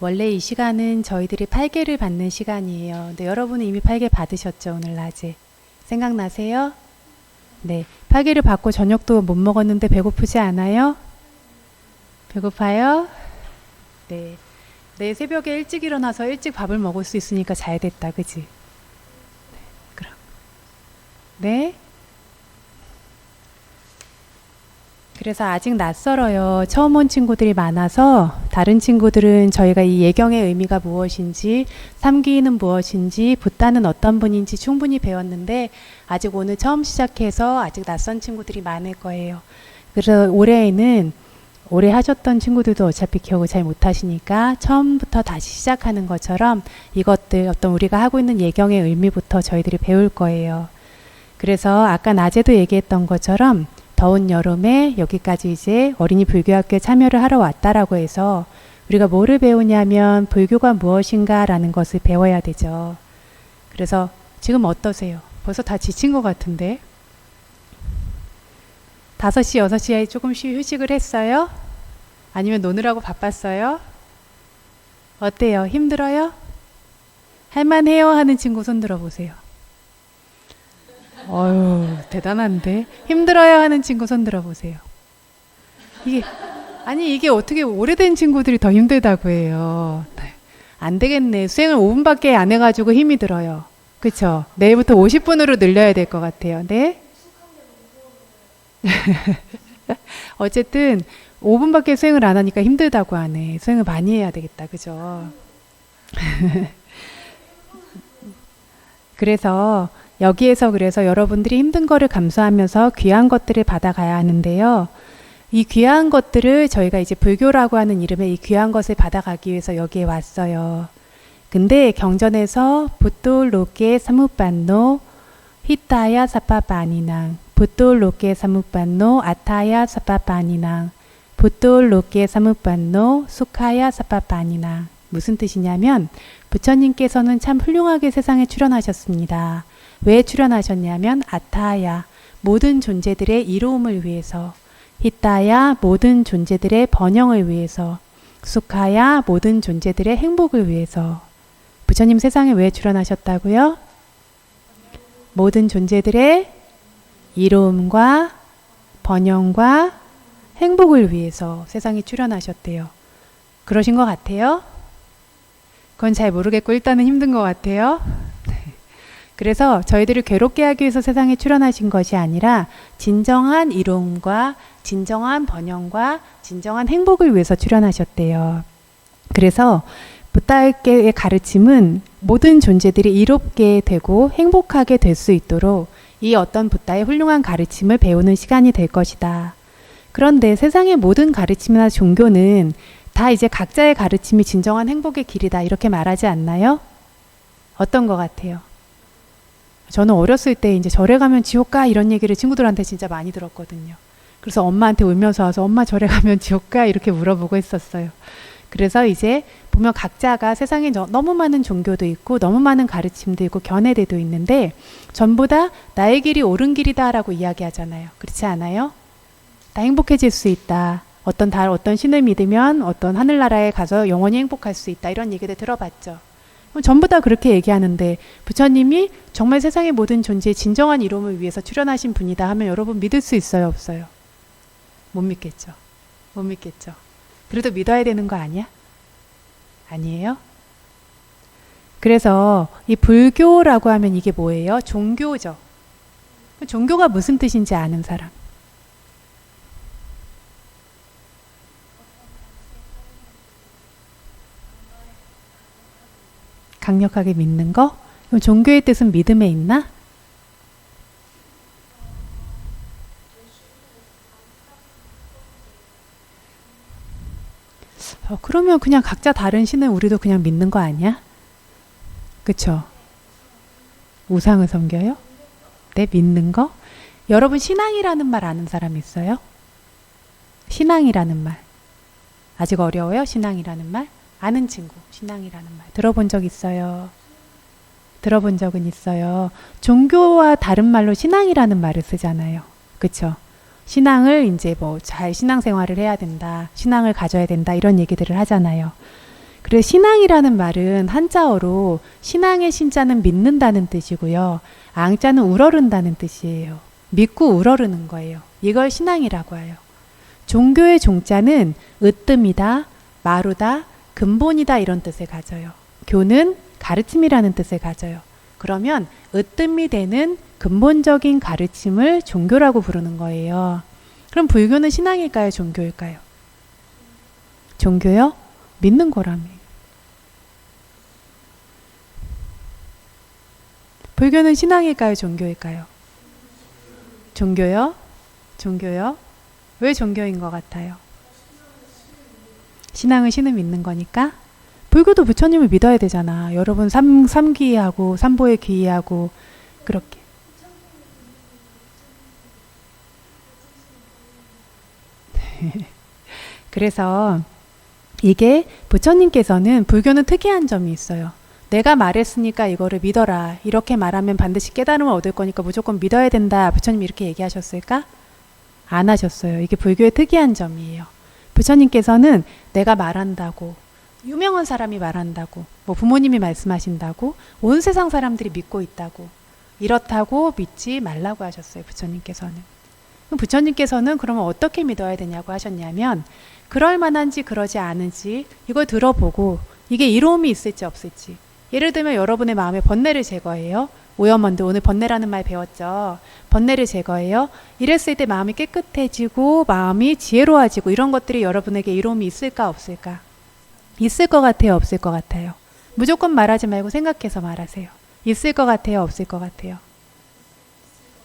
원래 이 시간은 저희들이 팔계를 받는 시간이에요. 근데 여러분은 이미 팔계 받으셨죠, 오늘 낮에. 생각나세요? 네. 팔계를 받고 저녁도 못 먹었는데 배고프지 않아요? 배고파요? 네. 내일 새벽에 일찍 일어나서 일찍 밥을 먹을 수 있으니까 잘 됐다, 그지? 그럼. 네? 그래서 아직 낯설어요. 처음 온 친구들이 많아서 다른 친구들은 저희가 이 예경의 의미가 무엇인지, 삼기는 무엇인지, 붓다는 어떤 분인지 충분히 배웠는데 아직 오늘 처음 시작해서 아직 낯선 친구들이 많을 거예요. 그래서 올해에는 오래 하셨던 친구들도 어차피 기억을 잘 못하시니까 처음부터 다시 시작하는 것처럼 이것들 어떤 우리가 하고 있는 예경의 의미부터 저희들이 배울 거예요. 그래서 아까 낮에도 얘기했던 것처럼 더운 여름에 여기까지 이제 어린이 불교학교에 참여를 하러 왔다라고 해서 우리가 뭐를 배우냐면 불교가 무엇인가 라는 것을 배워야 되죠. 그래서 지금 어떠세요? 벌써 다 지친 것 같은데 5시, 6시에 조금씩 휴식을 했어요? 아니면 노느라고 바빴어요? 어때요? 힘들어요? 할만해요? 하는 친구 손 들어보세요. 어휴, 대단한데. 힘들어요? 하는 친구 손 들어보세요. 이게, 아니, 이게 어떻게 오래된 친구들이 더 힘들다고 해요. 네. 안 되겠네. 수행을 5분밖에 안 해가지고 힘이 들어요. 그쵸? 내일부터 50분으로 늘려야 될 것 같아요. 네? 어쨌든 5분밖에 수행을 안 하니까 힘들다고 하네. 수행을 많이 해야 되겠다. 그죠? 그래서 여기에서 그래서 여러분들이 힘든 거를 감수하면서 귀한 것들을 받아가야 하는데요. 이 귀한 것들을 저희가 이제 불교라고 하는 이름의 이 귀한 것을 받아가기 위해서 여기에 왔어요. 근데 경전에서 붓돌 로게 사무반노 히타야 사파바니낭 붓돌 로게 사무반노 아타야 사파바니낭 붓돌 로게 사무반노 수카야 사파바니낭 무슨 뜻이냐면 부처님께서는 참 훌륭하게 세상에 출현하셨습니다. 왜 출현하셨냐면 아타야 모든 존재들의 이로움을 위해서 히타야 모든 존재들의 번영을 위해서 수카야 모든 존재들의 행복을 위해서 부처님 세상에 왜 출현하셨다고요? 모든 존재들의 이로움과 번영과 행복을 위해서 세상에 출현하셨대요. 그러신 것 같아요? 그건 잘 모르겠고 일단은 힘든 것 같아요. 그래서 저희들을 괴롭게 하기 위해서 세상에 출현하신 것이 아니라 진정한 이로움과 진정한 번영과 진정한 행복을 위해서 출현하셨대요. 그래서 부다의 가르침은 모든 존재들이 이롭게 되고 행복하게 될 수 있도록 이 어떤 부다의 훌륭한 가르침을 배우는 시간이 될 것이다. 그런데 세상의 모든 가르침이나 종교는 다 이제 각자의 가르침이 진정한 행복의 길이다 이렇게 말하지 않나요? 어떤 것 같아요? 저는 어렸을 때 이제 절에 가면 지옥 가 이런 얘기를 친구들한테 진짜 많이 들었거든요. 그래서 엄마한테 울면서 와서 엄마 절에 가면 지옥 가 이렇게 물어보고 있었어요. 그래서 이제 보면 각자가 세상에 너무 많은 종교도 있고 너무 많은 가르침도 있고 견해들도 있는데 전부 다 나의 길이 옳은 길이다 라고 이야기하잖아요. 그렇지 않아요? 다 행복해질 수 있다. 어떤 신을 믿으면 어떤 하늘나라에 가서 영원히 행복할 수 있다. 이런 얘기들 들어봤죠. 전부 다 그렇게 얘기하는데 부처님이 정말 세상의 모든 존재의 진정한 이로움을 위해서 출현하신 분이다 하면 여러분 믿을 수 있어요? 없어요? 못 믿겠죠. 못 믿겠죠. 그래도 믿어야 되는 거 아니야? 아니에요? 그래서 이 불교라고 하면 이게 뭐예요? 종교죠. 종교가 무슨 뜻인지 아는 사람. 강력하게 믿는 거? 그럼 종교의 뜻은 믿음에 있나? 그러면 그냥 각자 다른 신을 우리도 그냥 믿는 거 아니야? 그쵸? 우상을 섬겨요? 네, 믿는 거? 여러분 신앙이라는 말 아는 사람 있어요? 신앙이라는 말. 아직 어려워요? 신앙이라는 말? 아는 친구, 신앙이라는 말. 들어본 적 있어요? 들어본 적은 있어요. 종교와 다른 말로 신앙이라는 말을 쓰잖아요. 그쵸? 신앙을 이제 뭐 잘 신앙생활을 해야 된다. 신앙을 가져야 된다. 이런 얘기들을 하잖아요. 그래서 신앙이라는 말은 한자어로 신앙의 신자는 믿는다는 뜻이고요. 앙자는 우러른다는 뜻이에요. 믿고 우러르는 거예요. 이걸 신앙이라고 해요. 종교의 종자는 으뜸이다, 마루다, 근본이다 이런 뜻을 가져요. 교는 가르침이라는 뜻을 가져요. 그러면 으뜸이 되는 근본적인 가르침을 종교라고 부르는 거예요. 그럼 불교는 신앙일까요? 종교일까요? 종교요? 믿는 거라며. 불교는 신앙일까요? 종교일까요? 종교요? 종교요? 왜 종교인 것 같아요? 신앙은 신을 믿는 거니까? 불교도 부처님을 믿어야 되잖아. 여러분 삼귀하고 삼보에 귀의하고 그렇게. 그래서 이게 부처님께서는 불교는 특이한 점이 있어요. 내가 말했으니까 이거를 믿어라. 이렇게 말하면 반드시 깨달음을 얻을 거니까 무조건 믿어야 된다. 부처님이 이렇게 얘기하셨을까? 안 하셨어요. 이게 불교의 특이한 점이에요. 부처님께서는 내가 말한다고, 유명한 사람이 말한다고, 뭐 부모님이 말씀하신다고, 온 세상 사람들이 믿고 있다고, 이렇다고 믿지 말라고 하셨어요. 부처님께서는. 부처님께서는 그러면 어떻게 믿어야 되냐고 하셨냐면 그럴 만한지 그러지 않은지 이걸 들어보고 이게 이로움이 있을지 없을지. 예를 들면 여러분의 마음에 번뇌를 제거해요. 오염원드 오늘 번뇌라는 말 배웠죠. 번뇌를 제거해요. 이랬을 때 마음이 깨끗해지고 마음이 지혜로워지고 이런 것들이 여러분에게 이로움이 있을까 없을까? 있을 것 같아요? 없을 것 같아요? 무조건 말하지 말고 생각해서 말하세요. 있을 것 같아요? 없을 것 같아요?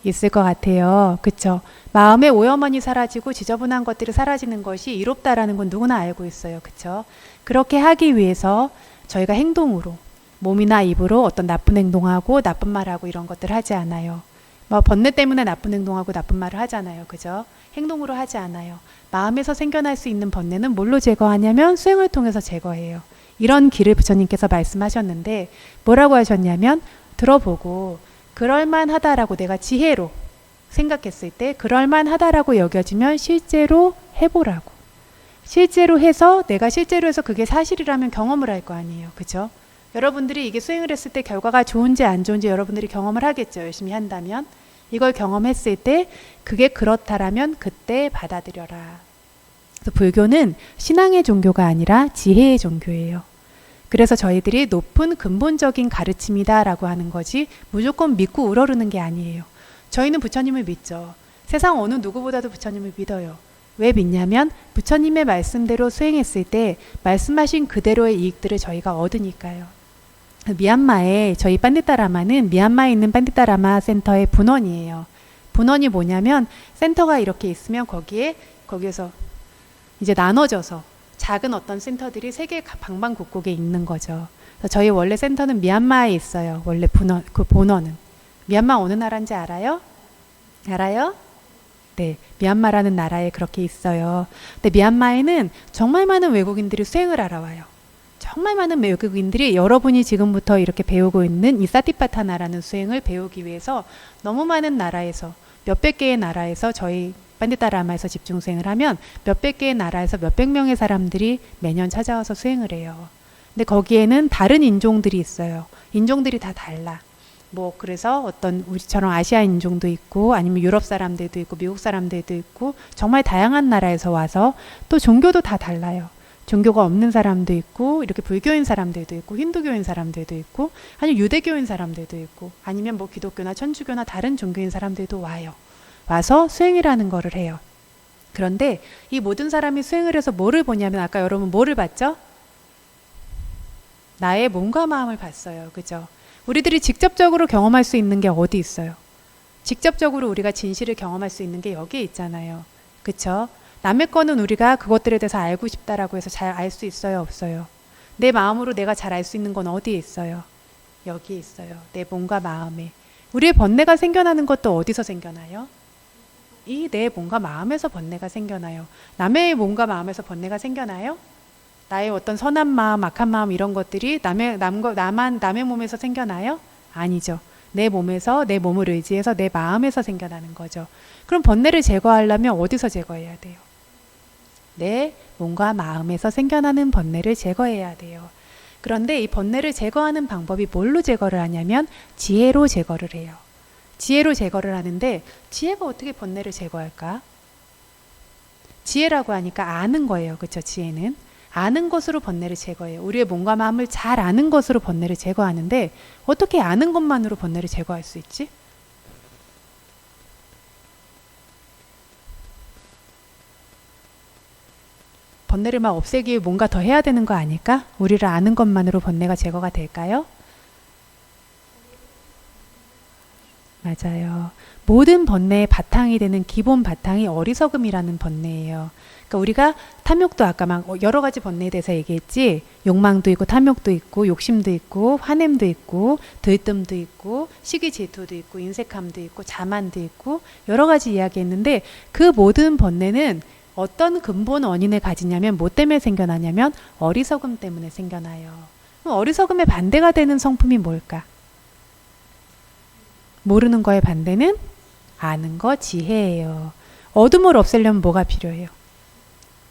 있을 것 같아요. 그쵸? 마음의 오염원이 사라지고 지저분한 것들이 사라지는 것이 이롭다라는 건 누구나 알고 있어요. 그쵸? 그렇게 하기 위해서 저희가 행동으로 몸이나 입으로 어떤 나쁜 행동하고 나쁜 말하고 이런 것들 하지 않아요. 뭐 번뇌 때문에 나쁜 행동하고 나쁜 말을 하잖아요. 그죠? 행동으로 하지 않아요. 마음에서 생겨날 수 있는 번뇌는 뭘로 제거하냐면 수행을 통해서 제거해요. 이런 길을 부처님께서 말씀하셨는데 뭐라고 하셨냐면 들어보고 그럴만하다라고 내가 지혜로 생각했을 때 그럴만하다라고 여겨지면 실제로 해보라고. 실제로 해서 내가 실제로 해서 그게 사실이라면 경험을 할 거 아니에요. 그죠? 여러분들이 이게 수행을 했을 때 결과가 좋은지 안 좋은지 여러분들이 경험을 하겠죠. 열심히 한다면. 이걸 경험했을 때 그게 그렇다라면 그때 받아들여라. 그래서 불교는 신앙의 종교가 아니라 지혜의 종교예요. 그래서 저희들이 높은 근본적인 가르침이다라고 하는 거지 무조건 믿고 우러르는 게 아니에요. 저희는 부처님을 믿죠. 세상 어느 누구보다도 부처님을 믿어요. 왜 믿냐면 부처님의 말씀대로 수행했을 때 말씀하신 그대로의 이익들을 저희가 얻으니까요. 미얀마에 저희 판디타라마는 미얀마에 있는 판디타라마 센터의 분원이에요. 분원이 뭐냐면 센터가 이렇게 있으면 거기에서 이제 나눠져서 작은 어떤 센터들이 세계 방방곡곡에 있는 거죠. 저희 원래 센터는 미얀마에 있어요. 원래 본원은. 미얀마 어느 나라인지 알아요? 알아요? 네, 미얀마라는 나라에 그렇게 있어요. 근데 미얀마에는 정말 많은 외국인들이 수행을 하러 와요. 정말 많은 외국인들이 여러분이 지금부터 이렇게 배우고 있는 이 사티파타나라는 수행을 배우기 위해서 너무 많은 나라에서 몇백 개의 나라에서 저희 판디타라마에서 집중 수행을 하면 몇백 개의 나라에서 몇백 명의 사람들이 매년 찾아와서 수행을 해요. 근데 거기에는 다른 인종들이 있어요. 인종들이 다 달라. 뭐 그래서 어떤 우리처럼 아시아 인종도 있고 아니면 유럽 사람들도 있고 미국 사람들도 있고 정말 다양한 나라에서 와서 또 종교도 다 달라요. 종교가 없는 사람도 있고 이렇게 불교인 사람들도 있고 힌두교인 사람들도 있고 아니면 유대교인 사람들도 있고 아니면 뭐 기독교나 천주교나 다른 종교인 사람들도 와서 수행이라는 거를 해요. 그런데 이 모든 사람이 수행을 해서 뭐를 보냐면 아까 여러분 뭐를 봤죠? 나의 몸과 마음을 봤어요. 그죠? 우리들이 직접적으로 경험할 수 있는 게 어디 있어요? 직접적으로 우리가 진실을 경험할 수 있는 게 여기에 있잖아요. 그쵸? 남의 거는 우리가 그것들에 대해서 알고 싶다라고 해서 잘 알 수 있어요? 없어요? 내 마음으로 내가 잘 알 수 있는 건 어디에 있어요? 여기에 있어요. 내 몸과 마음에. 우리의 번뇌가 생겨나는 것도 어디서 생겨나요? 이 내 몸과 마음에서 번뇌가 생겨나요. 남의 몸과 마음에서 번뇌가 생겨나요? 나의 어떤 선한 마음, 악한 마음 이런 것들이 남의 몸에서 생겨나요? 아니죠. 내 몸에서 내 몸을 의지해서 내 마음에서 생겨나는 거죠. 그럼 번뇌를 제거하려면 어디서 제거해야 돼요? 내 몸과 마음에서 생겨나는 번뇌를 제거해야 돼요. 그런데 이 번뇌를 제거하는 방법이 뭘로 제거를 하냐면 지혜로 제거를 해요. 지혜로 제거를 하는데 지혜가 어떻게 번뇌를 제거할까? 지혜라고 하니까 아는 거예요. 그렇죠? 지혜는 아는 것으로 번뇌를 제거해요. 우리의 몸과 마음을 잘 아는 것으로 번뇌를 제거하는데 어떻게 아는 것만으로 번뇌를 제거할 수 있지? 번뇌를 막 없애기 위해 뭔가 더 해야 되는 거 아닐까? 우리를 아는 것만으로 번뇌가 제거가 될까요? 맞아요. 모든 번뇌의 바탕이 되는 기본 바탕이 어리석음이라는 번뇌예요. 그러니까 우리가 탐욕도 아까 막 여러 가지 번뇌에 대해서 얘기했지. 욕망도 있고 탐욕도 있고 욕심도 있고 화냄도 있고 들뜸도 있고 시기 질투도 있고 인색함도 있고 자만도 있고 여러 가지 이야기했는데 그 모든 번뇌는 어떤 근본 원인을 가지냐면 뭐 때문에 생겨나냐면 어리석음 때문에 생겨나요. 그럼 어리석음의 반대가 되는 성품이 뭘까? 모르는 거의 반대는 아는 거 지혜예요. 어둠을 없애려면 뭐가 필요해요?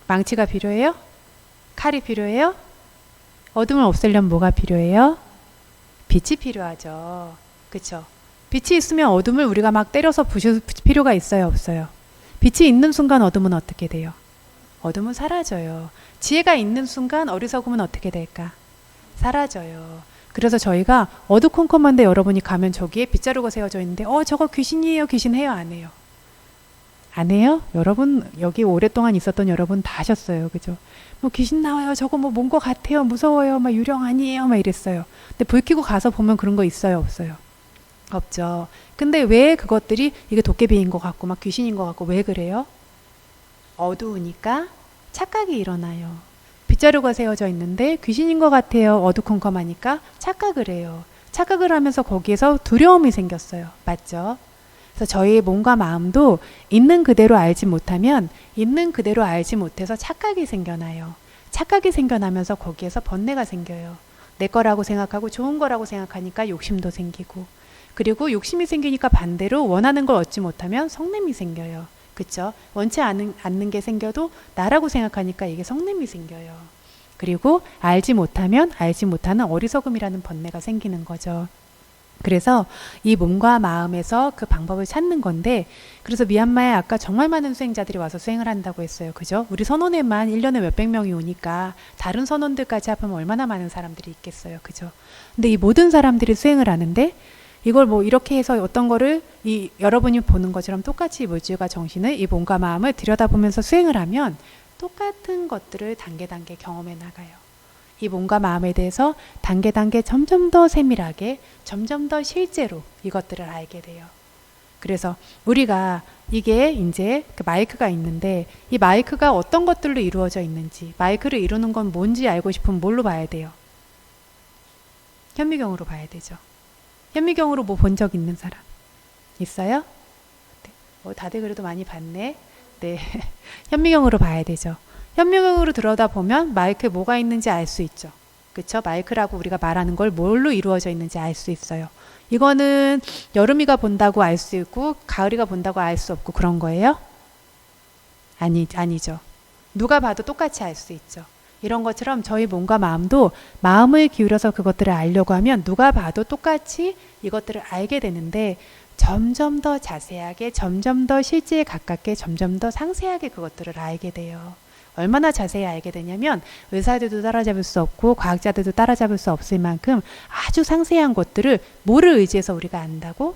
망치가 필요해요? 칼이 필요해요? 어둠을 없애려면 뭐가 필요해요? 빛이 필요하죠. 그쵸? 빛이 있으면 어둠을 우리가 막 때려서 부실 필요가 있어요? 없어요? 빛이 있는 순간 어둠은 어떻게 돼요? 어둠은 사라져요. 지혜가 있는 순간 어리석음은 어떻게 될까? 사라져요. 그래서 저희가 어두컴컴한데 여러분이 가면 저기에 빗자루가 세워져 있는데 저거 귀신이에요? 귀신 해요? 안 해요? 안 해요? 여러분 여기 오랫동안 있었던 여러분 다 하셨어요. 그죠? 뭐 귀신 나와요. 저거 뭐 뭔 거 같아요. 무서워요. 막 유령 아니에요. 막 이랬어요. 근데 불 켜고 가서 보면 그런 거 있어요? 없어요? 없죠. 근데 왜 그것들이 이게 도깨비인 것 같고 막 귀신인 것 같고 왜 그래요? 어두우니까 착각이 일어나요. 빗자루가 세워져 있는데 귀신인 것 같아요. 어두컴컴하니까 착각을 해요. 착각을 하면서 거기에서 두려움이 생겼어요. 맞죠? 그래서 저희의 몸과 마음도 있는 그대로 알지 못하면 있는 그대로 알지 못해서 착각이 생겨나요. 착각이 생겨나면서 거기에서 번뇌가 생겨요. 내 거라고 생각하고 좋은 거라고 생각하니까 욕심도 생기고 그리고 욕심이 생기니까 반대로 원하는 걸 얻지 못하면 성냄이 생겨요. 그쵸? 원치 않는 게 생겨도 나라고 생각하니까 이게 성냄이 생겨요. 그리고 알지 못하면 알지 못하는 어리석음이라는 번뇌가 생기는 거죠. 그래서 이 몸과 마음에서 그 방법을 찾는 건데 그래서 미얀마에 아까 정말 많은 수행자들이 와서 수행을 한다고 했어요. 그죠? 우리 선원에만 1년에 몇백 명이 오니까 다른 선원들까지 합하면 얼마나 많은 사람들이 있겠어요. 그죠? 근데 이 모든 사람들이 수행을 하는데 이걸 뭐 이렇게 해서 어떤 거를 여러분이 보는 것처럼 똑같이 물질과 정신을 이 몸과 마음을 들여다보면서 수행을 하면 똑같은 것들을 단계 경험해 나가요. 이 몸과 마음에 대해서 단계 점점 더 세밀하게 점점 더 실제로 이것들을 알게 돼요. 그래서 우리가 이게 이제 그 마이크가 있는데 이 마이크가 어떤 것들로 이루어져 있는지 마이크를 이루는 건 뭔지 알고 싶으면 뭘로 봐야 돼요? 현미경으로 봐야 되죠. 현미경으로 뭐 본 적 있는 사람 있어요? 네. 다들 그래도 많이 봤네. 네. 현미경으로 봐야 되죠. 현미경으로 들여다보면 마이크에 뭐가 있는지 알 수 있죠. 그쵸? 마이크라고 우리가 말하는 걸 뭘로 이루어져 있는지 알 수 있어요. 이거는 여름이가 본다고 알 수 있고 가을이가 본다고 알 수 없고 그런 거예요? 아니죠. 누가 봐도 똑같이 알 수 있죠. 이런 것처럼 저희 몸과 마음도 마음을 기울여서 그것들을 알려고 하면 누가 봐도 똑같이 이것들을 알게 되는데 점점 더 자세하게 점점 더 실제에 가깝게 점점 더 상세하게 그것들을 알게 돼요. 얼마나 자세히 알게 되냐면 의사들도 따라잡을 수 없고 과학자들도 따라잡을 수 없을 만큼 아주 상세한 것들을 뭐를 의지해서 우리가 안다고?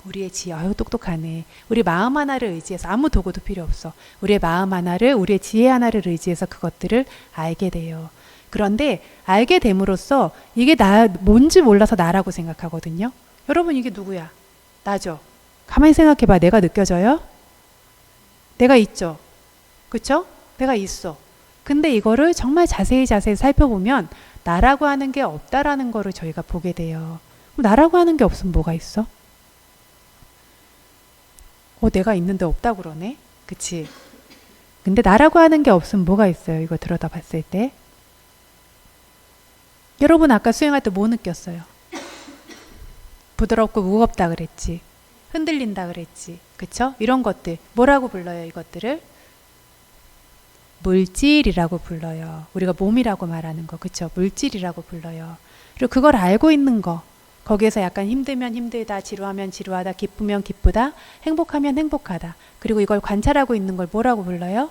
우리의 지혜. 아유 똑똑하네. 우리 마음 하나를 의지해서 아무 도구도 필요 없어. 우리의 마음 하나를 우리의 지혜 하나를 의지해서 그것들을 알게 돼요. 그런데 알게 됨으로써 이게 뭔지 몰라서 나라고 생각하거든요. 여러분 이게 누구야? 나죠. 가만히 생각해봐. 내가 느껴져요? 내가 있죠. 그쵸? 내가 있어. 근데 이거를 정말 자세히 살펴보면 나라고 하는 게 없다라는 거를 저희가 보게 돼요. 그럼 나라고 하는 게 없으면 뭐가 있어? 내가 있는데 없다고 그러네? 그치? 근데 나라고 하는 게 없으면 뭐가 있어요? 이거 들여다 봤을 때. 여러분 아까 수행할 때 뭐 느꼈어요? 부드럽고 무겁다 그랬지. 흔들린다 그랬지. 그쵸? 이런 것들. 뭐라고 불러요, 이것들을? 물질이라고 불러요. 우리가 몸이라고 말하는 거, 그쵸? 물질이라고 불러요. 그리고 그걸 알고 있는 거, 거기에서 약간 힘들면 힘들다, 지루하면 지루하다, 기쁘면 기쁘다, 행복하면 행복하다. 그리고 이걸 관찰하고 있는 걸 뭐라고 불러요?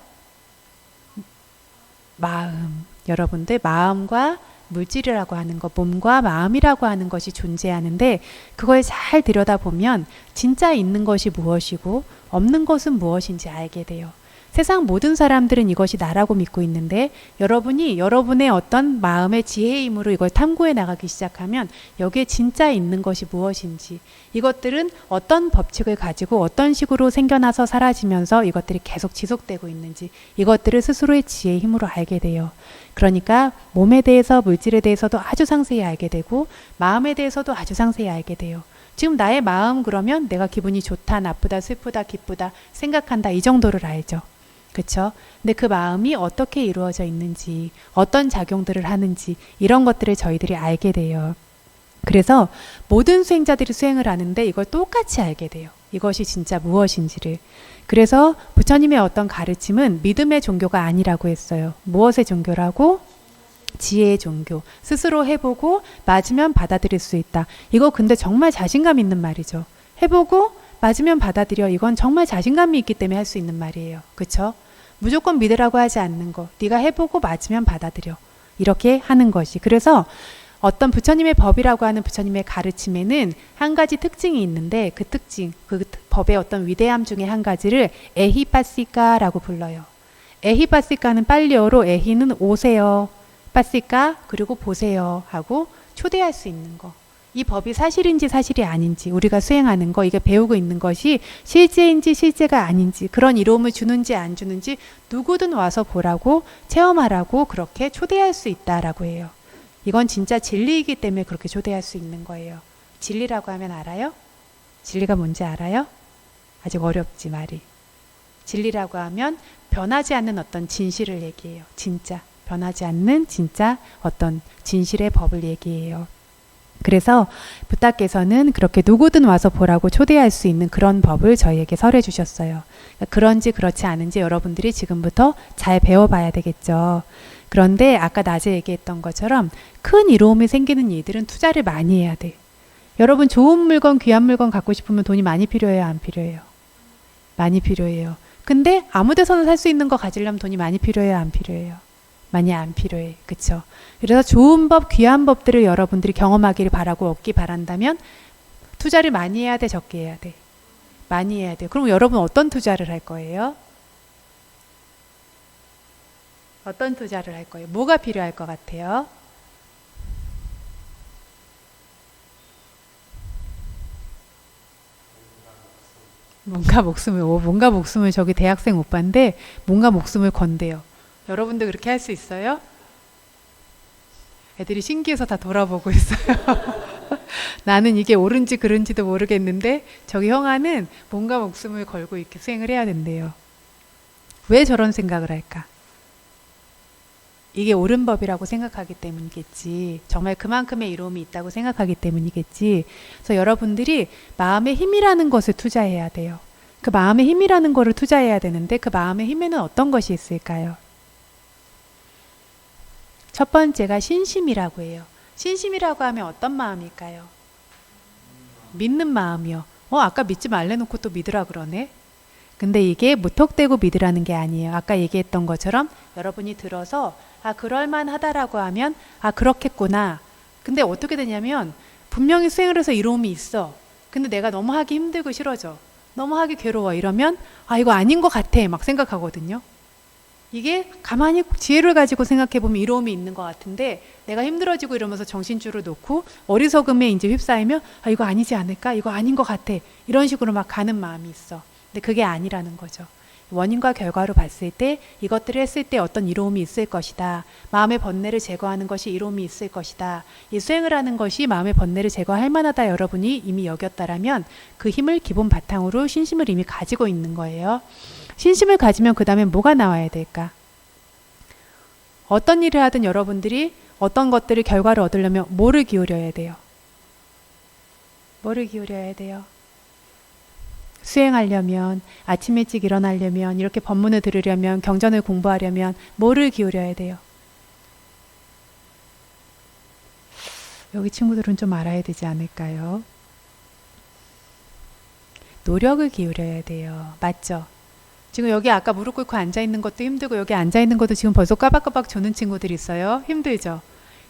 마음. 여러분들 마음과 물질이라고 하는 것, 몸과 마음이라고 하는 것이 존재하는데 그걸 잘 들여다보면 진짜 있는 것이 무엇이고 없는 것은 무엇인지 알게 돼요. 세상 모든 사람들은 이것이 나라고 믿고 있는데 여러분이 여러분의 어떤 마음의 지혜의 힘으로 이걸 탐구해 나가기 시작하면 여기에 진짜 있는 것이 무엇인지, 이것들은 어떤 법칙을 가지고 어떤 식으로 생겨나서 사라지면서 이것들이 계속 지속되고 있는지, 이것들을 스스로의 지혜의 힘으로 알게 돼요. 그러니까 몸에 대해서, 물질에 대해서도 아주 상세히 알게 되고 마음에 대해서도 아주 상세히 알게 돼요. 지금 나의 마음, 그러면 내가 기분이 좋다, 나쁘다, 슬프다, 기쁘다, 생각한다, 이 정도를 알죠. 그쵸? 근데 그 마음이 어떻게 이루어져 있는지, 어떤 작용들을 하는지, 이런 것들을 저희들이 알게 돼요. 그래서 모든 수행자들이 수행을 하는데 이걸 똑같이 알게 돼요. 이것이 진짜 무엇인지를. 그래서 부처님의 어떤 가르침은 믿음의 종교가 아니라고 했어요. 무엇의 종교라고? 지혜의 종교. 스스로 해보고 맞으면 받아들일 수 있다. 이거 근데 정말 자신감 있는 말이죠. 해보고 맞으면 받아들여. 이건 정말 자신감이 있기 때문에 할 수 있는 말이에요. 그쵸? 무조건 믿으라고 하지 않는 거. 네가 해보고 맞으면 받아들여. 이렇게 하는 것이. 그래서 어떤 부처님의 법이라고 하는 부처님의 가르침에는 한 가지 특징이 있는데 그 특징, 그 법의 어떤 위대함 중에 한 가지를 에히빠시카라고 불러요. 에히빠시카는 빨리어로 에히는 오세요, 빠시카 그리고 보세요 하고 초대할 수 있는 거. 이 법이 사실인지 사실이 아닌지, 우리가 수행하는 거, 이게 배우고 있는 것이 실제인지 실제가 아닌지, 그런 이로움을 주는지 안 주는지 누구든 와서 보라고, 체험하라고 그렇게 초대할 수 있다라고 해요. 이건 진짜 진리이기 때문에 그렇게 초대할 수 있는 거예요. 진리라고 하면 알아요? 진리가 뭔지 알아요? 아직 어렵지 말이. 진리라고 하면 변하지 않는 어떤 진실을 얘기해요. 진짜 변하지 않는 진짜 어떤 진실의 법을 얘기해요. 그래서 부타께서는 그렇게 누구든 와서 보라고 초대할 수 있는 그런 법을 저희에게 설해 주셨어요. 그런지 그렇지 않은지 여러분들이 지금부터 잘 배워봐야 되겠죠. 그런데 아까 낮에 얘기했던 것처럼 큰 이로움이 생기는 일들은 투자를 많이 해야 돼. 여러분 좋은 물건, 귀한 물건 갖고 싶으면 돈이 많이 필요해요, 안 필요해요? 많이 필요해요. 근데 아무 데서나 살 수 있는 거 가지려면 돈이 많이 필요해요, 안 필요해요? 많이 안 필요해. 그쵸? 그래서 좋은 법, 귀한 법들을 여러분들이 경험하기를 바라고 얻기 바란다면 투자를 많이 해야 돼, 적게 해야 돼? 많이 해야 돼. 그럼 여러분 어떤 투자를 할 거예요? 어떤 투자를 할 거예요? 뭐가 필요할 것 같아요? 뭔가 목숨을 저기 대학생 오빠인데 뭔가 목숨을 건대요. 여러분도 그렇게 할 수 있어요? 애들이 신기해서 다 돌아보고 있어요. 나는 이게 옳은지 그른지도 모르겠는데 저기 형아는 뭔가 목숨을 걸고 이렇게 수행을 해야 된대요. 왜 저런 생각을 할까? 이게 옳은 법이라고 생각하기 때문이겠지. 정말 그만큼의 이로움이 있다고 생각하기 때문이겠지. 그래서 여러분들이 마음의 힘이라는 것을 투자해야 돼요. 그 마음의 힘이라는 것을 투자해야 되는데 그 마음의 힘에는 어떤 것이 있을까요? 첫 번째가 신심이라고 해요. 신심이라고 하면 어떤 마음일까요? 믿는 마음이요. 아까 믿지 말래놓고 또 믿으라 그러네. 근데 이게 무턱대고 믿으라는 게 아니에요. 아까 얘기했던 것처럼 여러분이 들어서 그럴만하다라고 하면 그렇겠구나. 근데 어떻게 되냐면 분명히 수행을 해서 이로움이 있어. 근데 내가 너무 하기 힘들고 싫어져. 너무 하기 괴로워. 이러면 이거 아닌 것 같아 막 생각하거든요. 이게 가만히 지혜를 가지고 생각해보면 이로움이 있는 것 같은데 내가 힘들어지고 이러면서 정신줄을 놓고 어리석음에 이제 휩싸이면 이거 아니지 않을까? 이거 아닌 것 같아. 이런 식으로 막 가는 마음이 있어. 근데 그게 아니라는 거죠. 원인과 결과로 봤을 때 이것들을 했을 때 어떤 이로움이 있을 것이다. 마음의 번뇌를 제거하는 것이 이로움이 있을 것이다. 이 수행을 하는 것이 마음의 번뇌를 제거할 만하다 여러분이 이미 여겼다라면 그 힘을 기본 바탕으로 신심을 이미 가지고 있는 거예요. 신심을 가지면 그 다음에 뭐가 나와야 될까? 어떤 일을 하든 여러분들이 어떤 것들을 결과를 얻으려면 뭐를 기울여야 돼요? 뭐를 기울여야 돼요? 수행하려면, 아침 일찍 일어나려면, 이렇게 법문을 들으려면, 경전을 공부하려면 뭐를 기울여야 돼요? 여기 친구들은 좀 알아야 되지 않을까요? 노력을 기울여야 돼요. 맞죠? 지금 여기 아까 무릎 꿇고 앉아있는 것도 힘들고 여기 앉아있는 것도 지금 벌써 까박까박 조는 친구들 있어요. 힘들죠?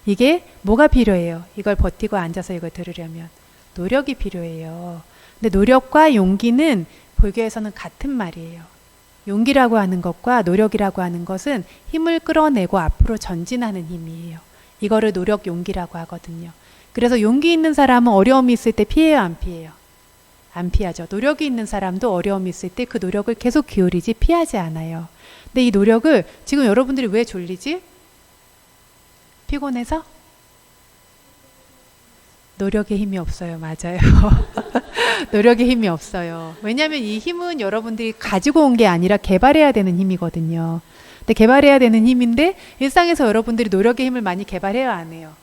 이게 뭐가 필요해요? 이걸 버티고 앉아서 이걸 들으려면 노력이 필요해요. 근데 노력과 용기는 불교에서는 같은 말이에요. 용기라고 하는 것과 노력이라고 하는 것은 힘을 끌어내고 앞으로 전진하는 힘이에요. 이거를 노력 용기라고 하거든요. 그래서 용기 있는 사람은 어려움이 있을 때 피해요, 안 피해요? 안 피하죠. 노력이 있는 사람도 어려움이 있을 때 그 노력을 계속 기울이지 피하지 않아요. 근데 이 노력을 지금 여러분들이 왜 졸리지? 피곤해서? 노력의 힘이 없어요. 맞아요. 노력의 힘이 없어요. 왜냐하면 이 힘은 여러분들이 가지고 온 게 아니라 개발해야 되는 힘이거든요. 근데 개발해야 되는 힘인데 일상에서 여러분들이 노력의 힘을 많이 개발해요, 안 해요?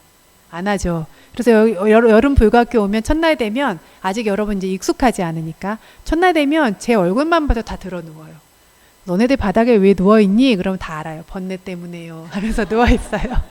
안 하죠. 그래서 여름 불교학교 오면 첫날 되면 아직 여러분 이제 익숙하지 않으니까 첫날 되면 제 얼굴만 봐도 다 들어 누워요. 너네들 바닥에 왜 누워 있니? 그러면 다 알아요. 번뇌 때문에요. 하면서 누워 있어요.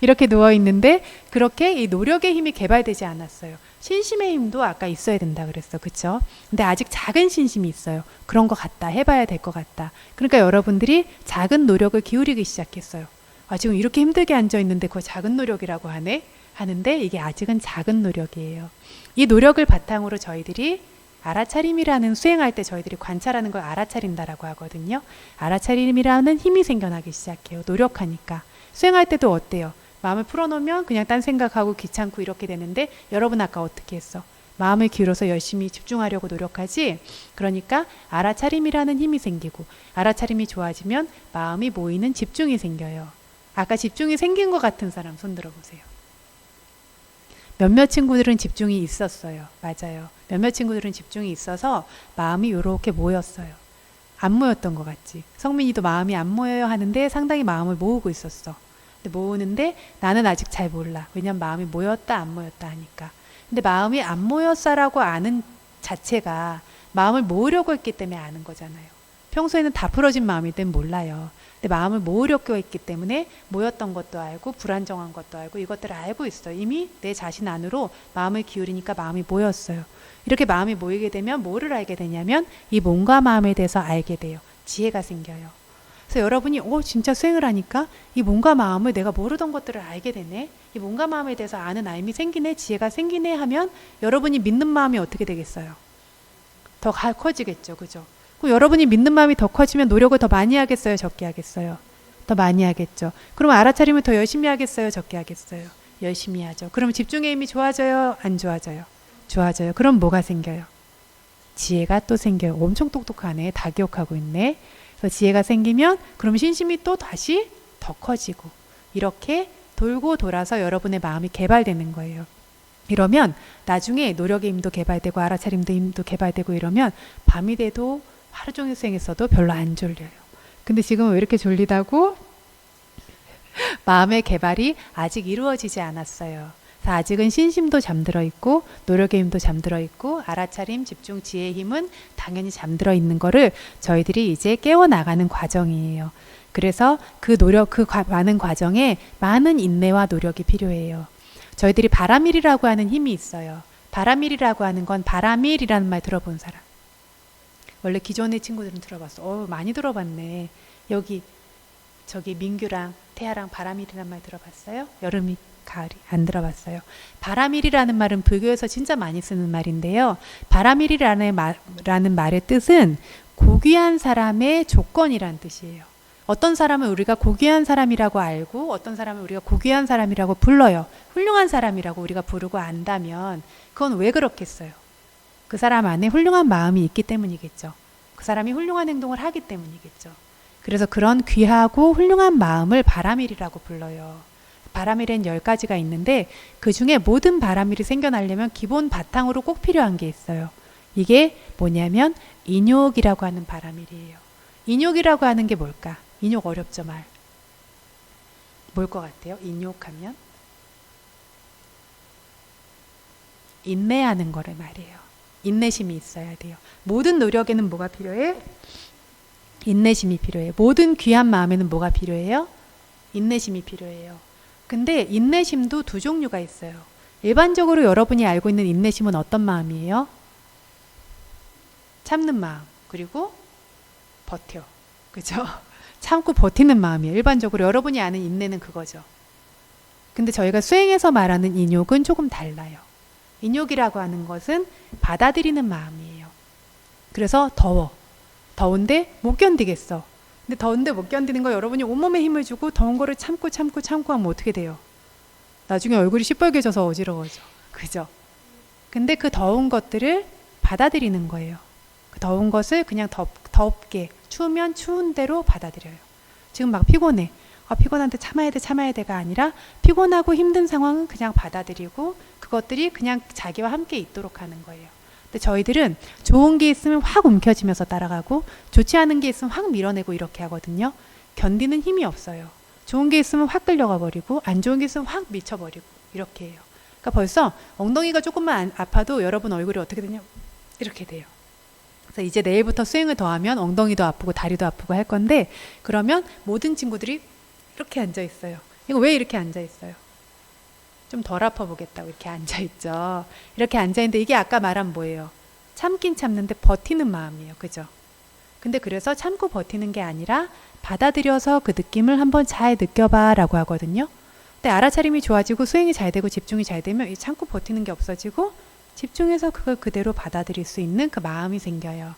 이렇게 누워 있는데 그렇게 이 노력의 힘이 개발되지 않았어요. 신심의 힘도 아까 있어야 된다 그랬어. 그쵸? 근데 아직 작은 신심이 있어요. 그런 거 같다. 해봐야 될 것 같다. 그러니까 여러분들이 작은 노력을 기울이기 시작했어요. 아, 지금 이렇게 힘들게 앉아 있는데 그거 작은 노력이라고 하네? 하는데 이게 아직은 작은 노력이에요. 이 노력을 바탕으로 저희들이 알아차림이라는 수행할 때 저희들이 관찰하는 걸 알아차린다라고 하거든요. 알아차림이라는 힘이 생겨나기 시작해요. 노력하니까. 수행할 때도 어때요? 마음을 풀어놓으면 그냥 딴 생각하고 귀찮고 이렇게 되는데 여러분 아까 어떻게 했어? 마음을 기울여서 열심히 집중하려고 노력하지? 그러니까 알아차림이라는 힘이 생기고 알아차림이 좋아지면 마음이 모이는 집중이 생겨요. 아까 집중이 생긴 것 같은 사람 손 들어보세요. 몇몇 친구들은 집중이 있었어요. 맞아요. 몇몇 친구들은 집중이 있어서 마음이 이렇게 모였어요. 안 모였던 것 같지. 성민이도 마음이 안 모여요 하는데 상당히 마음을 모으고 있었어. 근데 모으는데 나는 아직 잘 몰라. 왜냐면 마음이 모였다 안 모였다 하니까. 근데 마음이 안 모였어라고 아는 자체가 마음을 모으려고 했기 때문에 아는 거잖아요. 평소에는 다 풀어진 마음일 땐 몰라요. 근데 마음을 모으려고 했기 때문에 모였던 것도 알고 불안정한 것도 알고 이것들을 알고 있어요. 이미 내 자신 안으로 마음을 기울이니까 마음이 모였어요. 이렇게 마음이 모이게 되면 뭐를 알게 되냐면 이 몸과 마음에 대해서 알게 돼요. 지혜가 생겨요. 그래서 여러분이 진짜 수행을 하니까 이 몸과 마음을 내가 모르던 것들을 알게 되네. 이 몸과 마음에 대해서 아는 알미 생기네. 지혜가 생기네 하면 여러분이 믿는 마음이 어떻게 되겠어요? 더 커지겠죠. 그죠? 그럼 여러분이 믿는 마음이 더 커지면 노력을 더 많이 하겠어요? 적게 하겠어요? 더 많이 하겠죠. 그럼 알아차림을 더 열심히 하겠어요? 적게 하겠어요? 열심히 하죠. 그럼 집중의 힘이 좋아져요? 안 좋아져요? 좋아져요. 그럼 뭐가 생겨요? 지혜가 또 생겨요. 엄청 똑똑하네. 다 기억하고 있네. 그래서 지혜가 생기면 그럼 신심이 또 다시 더 커지고 이렇게 돌고 돌아서 여러분의 마음이 개발되는 거예요. 이러면 나중에 노력의 힘도 개발되고 알아차림도 힘도 개발되고 이러면 밤이 돼도 하루 종일 수행했어도 별로 안 졸려요. 근데 지금 왜 이렇게 졸리다고? 마음의 개발이 아직 이루어지지 않았어요. 아직은 신심도 잠들어 있고 노력의 힘도 잠들어 있고 알아차림, 집중, 지혜의 힘은 당연히 잠들어 있는 거를 저희들이 이제 깨워나가는 과정이에요. 그래서 그 노력, 많은 과정에 많은 인내와 노력이 필요해요. 저희들이 바라밀이라고 하는 힘이 있어요. 바라밀이라고 하는 건 바라밀이라는 말 들어본 사람. 원래 기존의 친구들은 들어봤어. 많이 들어봤네. 여기 저기 민규랑 태아랑 바라밀이라는 말 들어봤어요? 여름이 가을이 안 들어봤어요. 바라밀이라는 말은 불교에서 진짜 많이 쓰는 말인데요. 바라밀이라는 말의 뜻은 고귀한 사람의 조건이란 뜻이에요. 어떤 사람은 우리가 고귀한 사람이라고 알고 어떤 사람은 우리가 고귀한 사람이라고 불러요. 훌륭한 사람이라고 우리가 부르고 안다면 그건 왜 그렇겠어요? 그 사람 안에 훌륭한 마음이 있기 때문이겠죠. 그 사람이 훌륭한 행동을 하기 때문이겠죠. 그래서 그런 귀하고 훌륭한 마음을 바라밀이라고 불러요. 바라밀엔 10가지가 있는데 그 중에 모든 바라밀이 생겨나려면 기본 바탕으로 꼭 필요한 게 있어요. 이게 뭐냐면 인욕이라고 하는 바라밀이에요. 인욕이라고 하는 게 뭘까? 인욕 어렵죠 말. 뭘 것 같아요? 인욕하면? 인내하는 거를 말이에요. 인내심이 있어야 돼요. 모든 노력에는 뭐가 필요해? 인내심이 필요해요. 모든 귀한 마음에는 뭐가 필요해요? 인내심이 필요해요. 근데 인내심도 두 종류가 있어요. 일반적으로 여러분이 알고 있는 인내심은 어떤 마음이에요? 참는 마음, 그리고 버텨. 그죠? 참고 버티는 마음이에요. 일반적으로 여러분이 아는 인내는 그거죠. 근데 저희가 수행에서 말하는 인욕은 조금 달라요. 인욕이라고 하는 것은 받아들이는 마음이에요. 그래서 더운데 못 견디겠어. 근데 더운데 못 견디는 거 여러분이 온몸에 힘을 주고 더운 거를 참고 하면 어떻게 돼요? 나중에 얼굴이 시뻘개져서 어지러워져. 그죠? 근데 그 더운 것들을 받아들이는 거예요. 그 더운 것을 그냥 덥게 추우면 추운 대로 받아들여요. 지금 막 피곤해. 피곤한데 참아야 돼가 아니라 피곤하고 힘든 상황은 그냥 받아들이고 그것들이 그냥 자기와 함께 있도록 하는 거예요. 근데 저희들은 좋은 게 있으면 확 움켜쥐면서 따라가고 좋지 않은 게 있으면 확 밀어내고 이렇게 하거든요. 견디는 힘이 없어요. 좋은 게 있으면 확 끌려가 버리고 안 좋은 게 있으면 확 미쳐버리고 이렇게 해요. 그러니까 벌써 엉덩이가 조금만 아파도 여러분 얼굴이 어떻게 되냐? 이렇게 돼요. 그래서 이제 내일부터 수행을 더 하면 엉덩이도 아프고 다리도 아프고 할 건데 그러면 모든 친구들이 이렇게 앉아 있어요. 이거 왜 이렇게 앉아 있어요? 좀 덜 아파 보겠다고 이렇게 앉아 있죠. 이렇게 앉아 있는데 이게 아까 말한 뭐예요? 참긴 참는데 버티는 마음이에요. 그죠? 근데 그래서 참고 버티는 게 아니라 받아들여서 그 느낌을 한번 잘 느껴봐 라고 하거든요. 근데 알아차림이 좋아지고 수행이 잘 되고 집중이 잘 되면 이 참고 버티는 게 없어지고 집중해서 그걸 그대로 받아들일 수 있는 그 마음이 생겨요.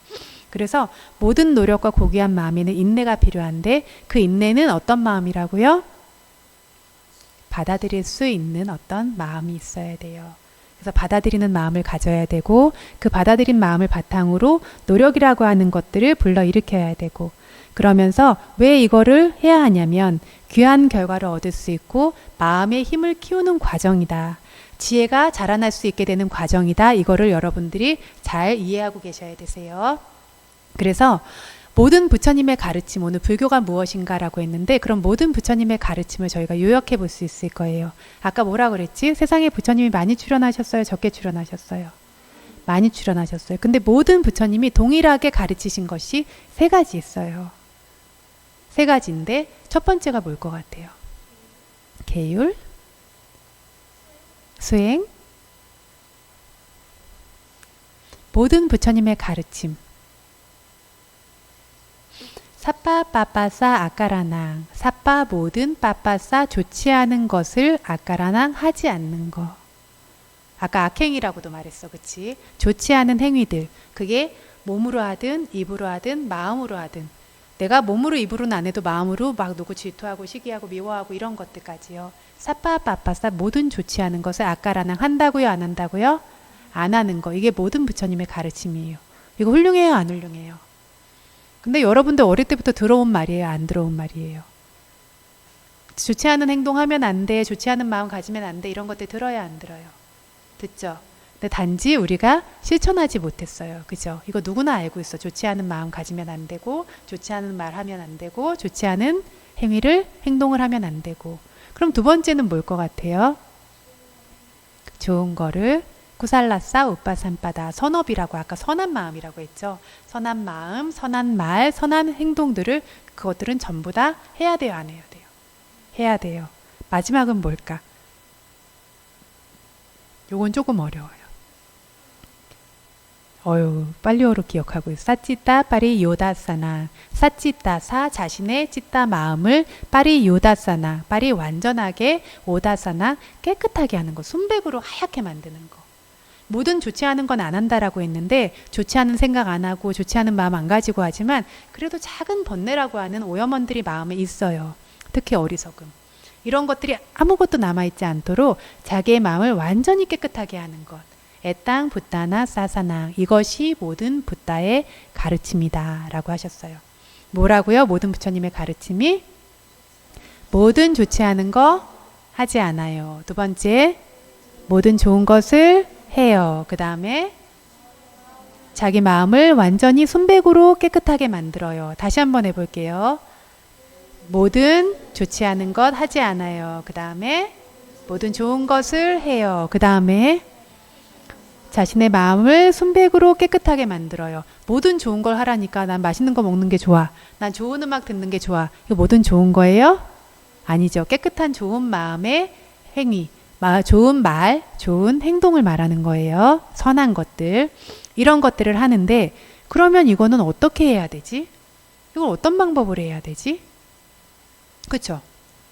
그래서 모든 노력과 고귀한 마음에는 인내가 필요한데 그 인내는 어떤 마음이라고요? 받아들일 수 있는 어떤 마음이 있어야 돼요. 그래서 받아들이는 마음을 가져야 되고 그 받아들인 마음을 바탕으로 노력이라고 하는 것들을 불러일으켜야 되고 그러면서 왜 이거를 해야 하냐면 귀한 결과를 얻을 수 있고 마음의 힘을 키우는 과정이다. 지혜가 자라날 수 있게 되는 과정이다. 이거를 여러분들이 잘 이해하고 계셔야 되세요. 그래서 모든 부처님의 가르침, 오늘 불교가 무엇인가라고 했는데 그럼 모든 부처님의 가르침을 저희가 요약해 볼 수 있을 거예요. 아까 뭐라 그랬지? 세상에 부처님이 많이 출연하셨어요? 적게 출연하셨어요? 많이 출연하셨어요. 근데 모든 부처님이 동일하게 가르치신 것이 세 가지 있어요. 세 가지인데 첫 번째가 뭘 것 같아요? 계율, 수행, 모든 부처님의 가르침. 사빠 빠빠사 아까라낭, 사빠 모든 빠빠사 좋지 않은 것을 아까라낭 하지 않는 거. 아까 악행이라고도 말했어, 그치? 좋지 않은 행위들, 그게 몸으로 하든 입으로 하든 마음으로 하든 내가 몸으로 입으로는 안 해도 마음으로 막 누구 질투하고 시기하고 미워하고 이런 것들까지요. 사빠 빠빠사 모든 좋지 않은 것을 아까라낭 한다고요, 안 한다고요? 안 하는 거. 이게 모든 부처님의 가르침이에요. 이거 훌륭해요, 안 훌륭해요? 근데 여러분들 어릴 때부터 들어온 말이에요, 안 들어온 말이에요? 좋지 않은 행동하면 안 돼, 좋지 않은 마음 가지면 안 돼, 이런 것들 들어요, 안 들어요? 듣죠? 근데 단지 우리가 실천하지 못했어요. 그죠? 이거 누구나 알고 있어. 좋지 않은 마음 가지면 안 되고, 좋지 않은 말 하면 안 되고, 좋지 않은 행동을 하면 안 되고. 그럼 두 번째는 뭘 것 같아요? 좋은 거를 구살라싸 우빠산바다, 선업이라고 아까 선한 마음이라고 했죠. 선한 마음, 선한 말, 선한 행동들을 그것들은 전부 다 해야 돼요, 안 해야 돼요? 해야 돼요. 마지막은 뭘까? 요건 조금 어려워요. 빨리어로 기억하고 있어. 사찌따 빠리 요다사나. 사찌따 사 자신의 찌따 마음을 빠리 요다사나. 빠리 완전하게 오다사나 깨끗하게 하는 거. 순백으로 하얗게 만드는 거. 모든 좋지 않은 건 안 한다라고 했는데 좋지 않은 생각 안 하고 좋지 않은 마음 안 가지고 하지만 그래도 작은 번뇌라고 하는 오염원들이 마음에 있어요. 특히 어리석음. 이런 것들이 아무것도 남아있지 않도록 자기의 마음을 완전히 깨끗하게 하는 것. 애땅 붓다나 사사나 이것이 모든 붓다의 가르침이다 라고 하셨어요. 뭐라고요? 모든 부처님의 가르침이 모든 좋지 않은 거 하지 않아요. 두 번째, 모든 좋은 것을 해요. 그 다음에 자기 마음을 완전히 순백으로 깨끗하게 만들어요. 다시 한번 해볼게요. 모든 좋지 않은 것 하지 않아요. 그 다음에 모든 좋은 것을 해요. 그 다음에 자신의 마음을 순백으로 깨끗하게 만들어요. 뭐든 좋은 걸 하라니까. 난 맛있는 거 먹는 게 좋아. 난 좋은 음악 듣는 게 좋아. 이거 뭐든 좋은 거예요? 아니죠. 깨끗한 좋은 마음의 행위, 좋은 말, 좋은 행동을 말하는 거예요. 선한 것들. 이런 것들을 하는데 그러면 이거는 어떻게 해야 되지? 이걸 어떤 방법으로 해야 되지? 그렇죠?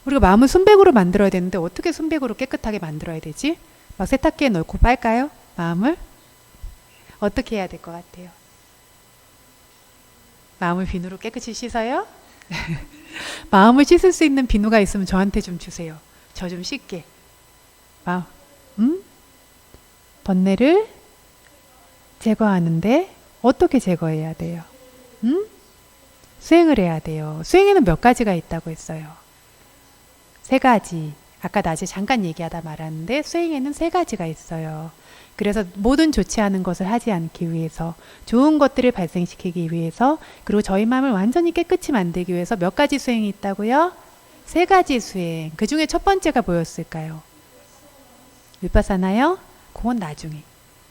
우리가 마음을 순백으로 만들어야 되는데 어떻게 순백으로 깨끗하게 만들어야 되지? 막 세탁기에 넣고 빨까요? 마음을? 어떻게 해야 될 것 같아요? 마음을 비누로 깨끗이 씻어요? 마음을 씻을 수 있는 비누가 있으면 저한테 좀 주세요. 저 좀 씻게. 번뇌를 제거하는데 어떻게 제거해야 돼요? 수행을 해야 돼요. 수행에는 몇 가지가 있다고 했어요. 3가지. 아까 낮에 잠깐 얘기하다 말았는데 수행에는 3가지가 있어요. 그래서 모든 좋지 않은 것을 하지 않기 위해서, 좋은 것들을 발생시키기 위해서, 그리고 저희 마음을 완전히 깨끗이 만들기 위해서 몇 가지 수행이 있다고요? 3가지 수행. 그 중에 첫 번째가 뭐였을까요? 위파사나요? 그건 나중에.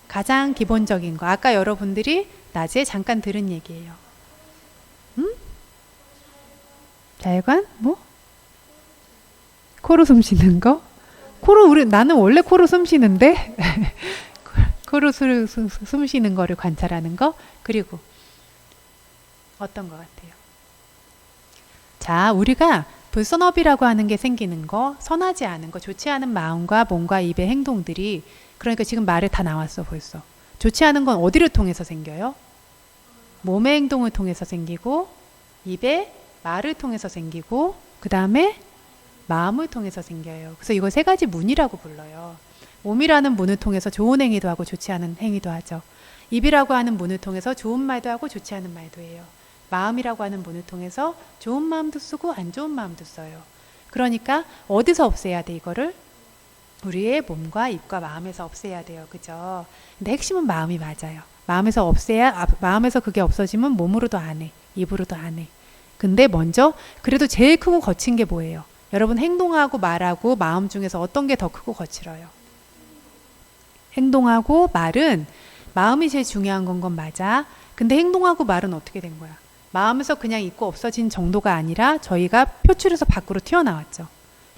가장 기본적인 거. 아까 여러분들이 낮에 잠깐 들은 얘기예요. 자율관? 뭐? 코로 숨 쉬는 거? 나는 원래 코로 숨 쉬는데? 코로 숨 쉬는 거를 관찰하는 거? 그리고 어떤 것 같아요? 자, 우리가 불선업이라고 하는 게 생기는 거, 선하지 않은 거, 좋지 않은 마음과 몸과 입의 행동들이, 그러니까 지금 말에 다 나왔어 벌써. 좋지 않은 건 어디를 통해서 생겨요? 몸의 행동을 통해서 생기고, 입의 말을 통해서 생기고, 그 다음에 마음을 통해서 생겨요. 그래서 이걸 3가지 문이라고 불러요. 몸이라는 문을 통해서 좋은 행위도 하고 좋지 않은 행위도 하죠. 입이라고 하는 문을 통해서 좋은 말도 하고 좋지 않은 말도 해요. 마음이라고 하는 문을 통해서 좋은 마음도 쓰고 안 좋은 마음도 써요. 그러니까 어디서 없애야 돼 이거를? 우리의 몸과 입과 마음에서 없애야 돼요. 그죠? 근데 핵심은 마음이 맞아요. 마음에서 그게 없어지면 몸으로도 안 해. 입으로도 안 해. 근데 먼저 그래도 제일 크고 거친 게 뭐예요? 여러분 행동하고 말하고 마음 중에서 어떤 게 더 크고 거칠어요? 행동하고 말은 마음이 제일 중요한 건 맞아. 근데 행동하고 말은 어떻게 된 거야? 마음에서 그냥 있고 없어진 정도가 아니라 저희가 표출해서 밖으로 튀어나왔죠.